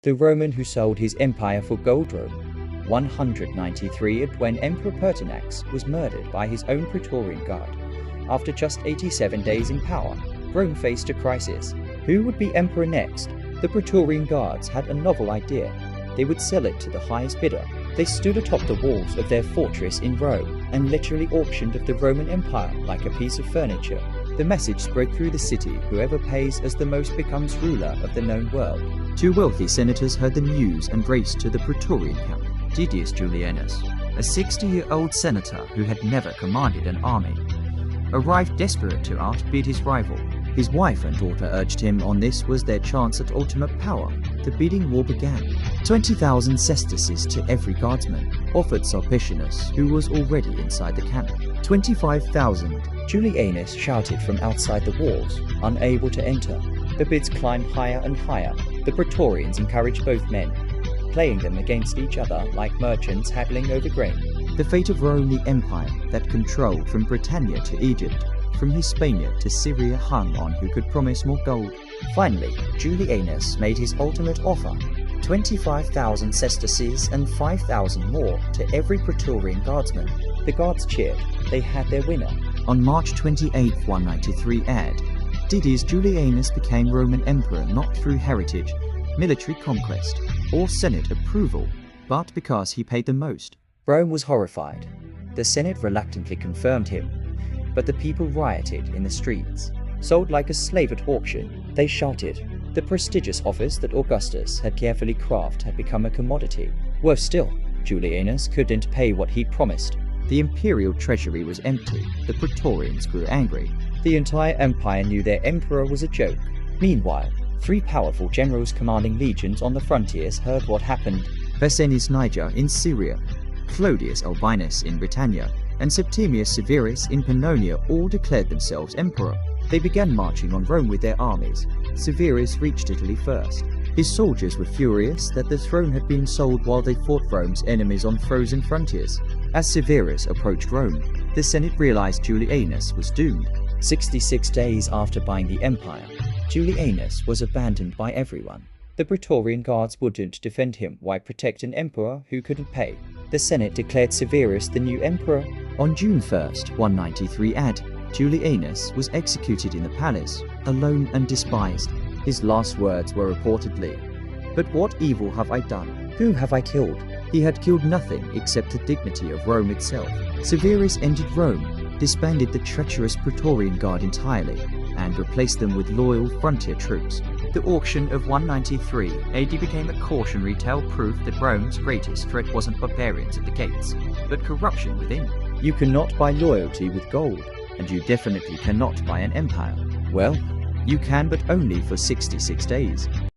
the Roman who sold his empire for gold Rome. 193 when Emperor Pertinax was murdered by his own Praetorian Guard. After just 87 days in power, Rome faced a crisis. Who would be emperor next? The Praetorian Guards had a novel idea. They would sell it to the highest bidder. They stood atop the walls of their fortress in Rome and literally auctioned of the Roman Empire like a piece of furniture. The message spread through the city: whoever pays as the most becomes ruler of the known world. Two wealthy senators heard the news and raced to the Praetorian camp. Didius Julianus, a 60-year-old senator who had never commanded an army, arrived desperate to outbid his rival. His wife and daughter urged him on. This was their chance at ultimate power. The bidding war began. 20,000 sesterces to every guardsman, offered Sulpicianus, who was already inside the camp. 25,000. Julianus shouted from outside the walls, unable to enter. The bids climbed higher and higher. The Praetorians encouraged both men, playing them against each other like merchants haggling over grain. The fate of Rome, the empire that controlled from Britannia to Egypt, from Hispania to Syria, hung on who could promise more gold. Finally, Julianus made his ultimate offer: 25,000 sesterces and 5,000 more to every Praetorian guardsman. The guards cheered. They had their winner. On March 28, 193 AD, Didius Julianus became Roman emperor not through heritage, military conquest, or Senate approval, but because he paid the most. Rome was horrified. The Senate reluctantly confirmed him, but the people rioted in the streets. Sold like a slave at auction, they shouted. The prestigious office that Augustus had carefully crafted had become a commodity. Worse still, Julianus couldn't pay what he'd promised. The imperial treasury was empty. The Praetorians grew angry. The entire empire knew their emperor was a joke. Meanwhile, three powerful generals commanding legions on the frontiers heard what happened. Versinius Niger in Syria, Clodius Albinus in Britannia, and Septimius Severus in Pannonia all declared themselves emperor. They began marching on Rome with their armies. Severus reached Italy first. His soldiers were furious that the throne had been sold while they fought Rome's enemies on frozen frontiers. As Severus approached Rome, the Senate realized Julianus was doomed. 66 days after buying the empire, Julianus was abandoned by everyone. The Praetorian Guards wouldn't defend him. Why protect an emperor who couldn't pay? The Senate declared Severus the new emperor. On June 1st, 193 AD, Julianus was executed in the palace, alone and despised. His last words were reportedly, "But what evil have I done? Who have I killed?" He had killed nothing except the dignity of Rome itself. Severus entered Rome, disbanded the treacherous Praetorian Guard entirely, and replaced them with loyal frontier troops. The auction of 193 AD became a cautionary tale, proof that Rome's greatest threat wasn't barbarians at the gates, but corruption within. You cannot buy loyalty with gold, and you definitely cannot buy an empire. Well, you can, but only for 66 days.